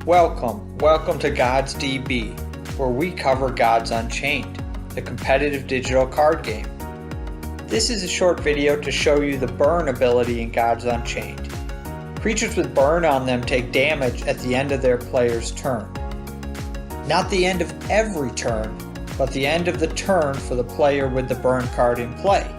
Welcome to Gods DB, where we cover Gods Unchained, the competitive digital card game. This is a short video to show you the burn ability in Gods Unchained. Creatures with burn on them take damage at the end of their player's turn. Not the end of every turn, but the end of the turn for the player with the burn card in play.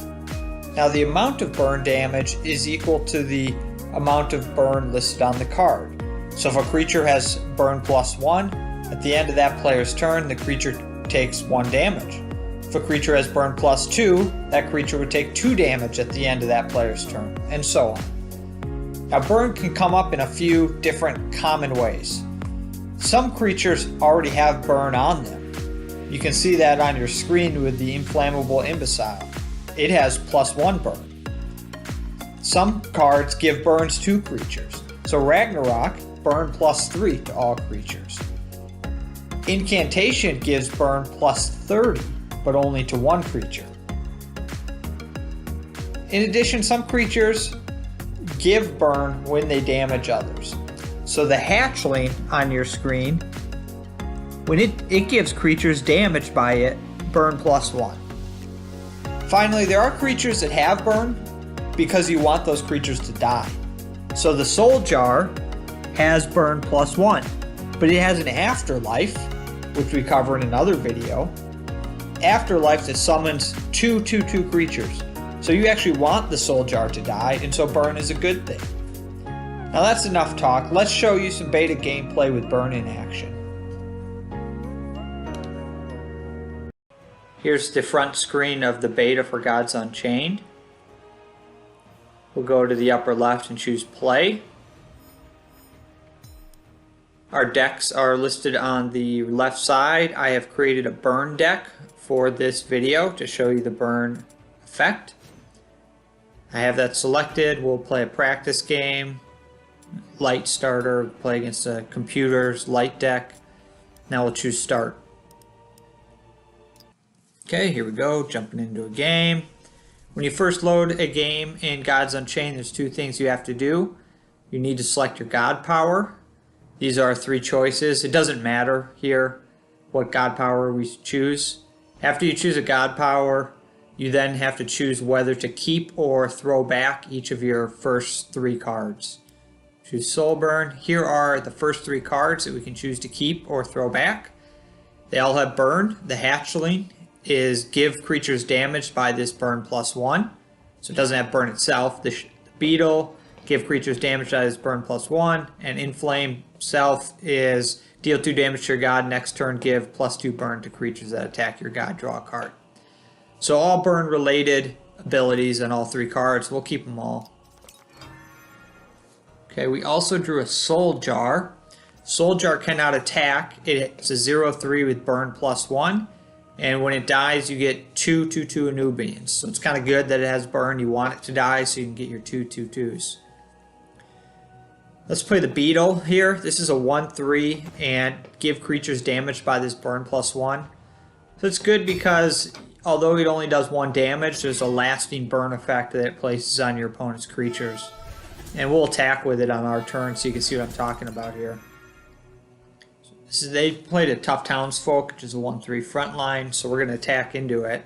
Now the amount of burn damage is equal to the amount of burn listed on the card. So if a creature has burn +1, at the end of that player's turn, the creature takes 1 damage. If a creature has burn +2, that creature would take 2 damage at the end of that player's turn, and so on. Now burn can come up in a few different common ways. Some creatures already have burn on them. You can see that on your screen with the inflammable imbecile. It has +1 burn. Some cards give burns to creatures. So Ragnarok, burn +3 to all creatures. Incantation gives burn +30, but only to one creature. In addition, some creatures give burn when they damage others. So the hatchling on your screen, when it gives creatures damaged by it, burn +1. Finally, there are creatures that have burn because you want those creatures to die. So the Soul Jar has burn +1, but it has an afterlife, which we cover in another video. Afterlife that summons 2/2/2 creatures. So you actually want the Soul Jar to die, and so burn is a good thing. Now that's enough talk. Let's show you some beta gameplay with burn in action. Here's the front screen of the beta for Gods Unchained. We'll go to the upper left and choose play. Our decks are listed on the left side. I have created a burn deck for this video to show you the burn effect. I have that selected. We'll play a practice game. Light starter, play against a computer's light deck. Now we'll choose start. Okay, here we go, jumping into a game. When you first load a game in Gods Unchained, there's 2 things you have to do. You need to select your God power. These are 3 choices. It doesn't matter here what God power we choose. After you choose a God power, you then have to choose whether to keep or throw back each of your first 3 cards. Choose Soul Burn. Here are the first 3 cards that we can choose to keep or throw back. They all have burn. The hatchling is give creatures damaged by this burn +1. So it doesn't have burn itself. The beetle, give creatures damage by this burn +1. And inflame self is deal 2 damage to your god. Next turn give +2 burn to creatures that attack your god. Draw a card. So all burn related abilities on all 3 cards. We'll keep them all. Okay, we also drew a Soul Jar. Soul Jar cannot attack. It's a 0/3 with burn +1. And when it dies, you get 2/2/2 Anubians. So it's kind of good that it has burn. You want it to die so you can get your 2/2/2s. Let's play the beetle here. This is a 1/3 and give creatures damaged by this burn +1. So it's good because although it only does 1 damage, there's a lasting burn effect that it places on your opponent's creatures. And we'll attack with it on our turn so you can see what I'm talking about here. They played a Tough Townsfolk, which is a 1/3 frontline, so we're going to attack into it.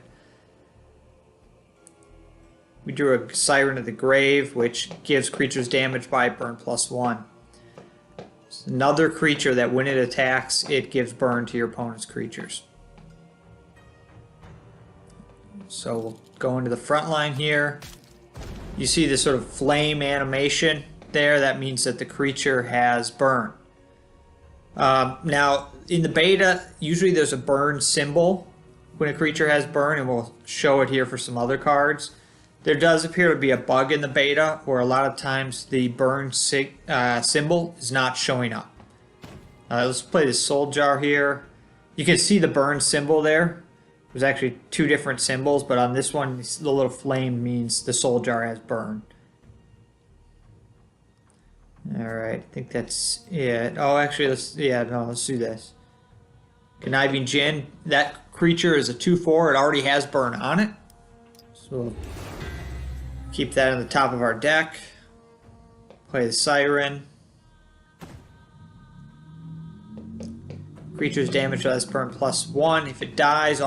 We drew a Siren of the Grave, which gives creatures damage by burn +1. It's another creature that when it attacks, it gives burn to your opponent's creatures. So we'll go into the front line here. You see this sort of flame animation there. That means that the creature has burn. Now, in the beta, usually there's a burn symbol when a creature has burn, and we'll show it here for some other cards. There does appear to be a bug in the beta where a lot of times the burn symbol is not showing up. Let's play the Soul Jar here. You can see the burn symbol there. There's actually 2 different symbols, but on this one, the little flame means the Soul Jar has burn. Alright, I think that's it. Oh, actually, let's do this. Conniving Djinn, that creature is a 2/4. It already has burn on it. So we'll keep that on the top of our deck. Play the Siren. Creatures damaged by this burn +1. If it dies, give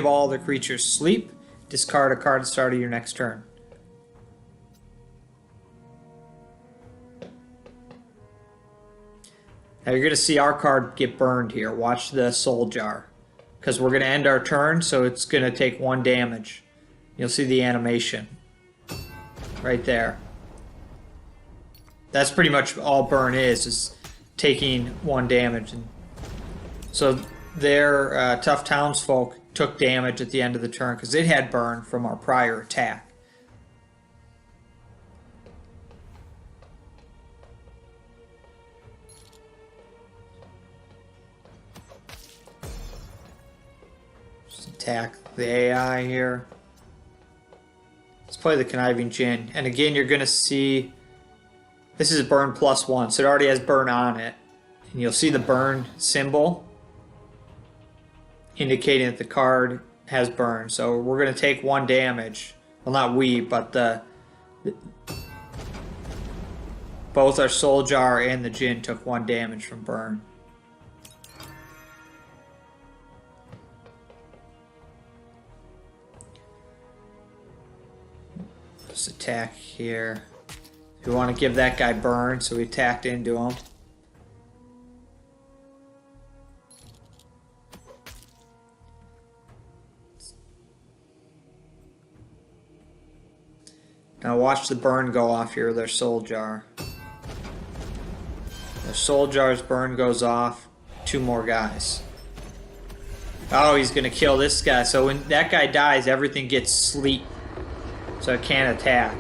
all the creatures sleep. Discard a card at the start of your next turn. Now you're going to see our card get burned here. Watch the Soul Jar. Because we're going to end our turn, so it's going to take 1 damage. You'll see the animation. Right there. That's pretty much all burn is taking 1 damage. And so their tough townsfolk took damage at the end of the turn because it had burn from our prior attack. Just attack the AI here. Let's play the Conniving Djinn. And again, you're going to see this is a burn +1, so it already has burn on it. And you'll see the burn symbol indicating that the card has burn. So we're going to take 1 damage. Well, not we, but both our Soul Jar and the Djinn took 1 damage from burn. Just attack here. We want to give that guy burn, so we attacked into him. Now watch the burn go off here with their Soul Jar. Their Soul Jar's burn goes off. 2 more guys. Oh, he's going to kill this guy. So when that guy dies, everything gets sleep. So it can't attack.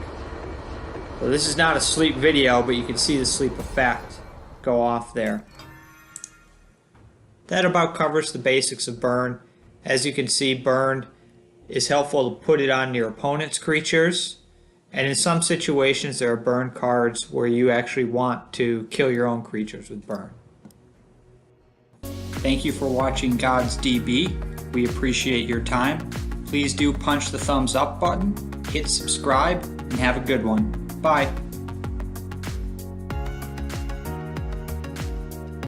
So this is not a sleep video, but you can see the sleep effect go off there. That about covers the basics of burn. As you can see, burn is helpful to put it on your opponent's creatures. And in some situations, there are burn cards where you actually want to kill your own creatures with burn. Thank you for watching Gods DB. We appreciate your time. Please do punch the thumbs up button, hit subscribe, and have a good one. Bye.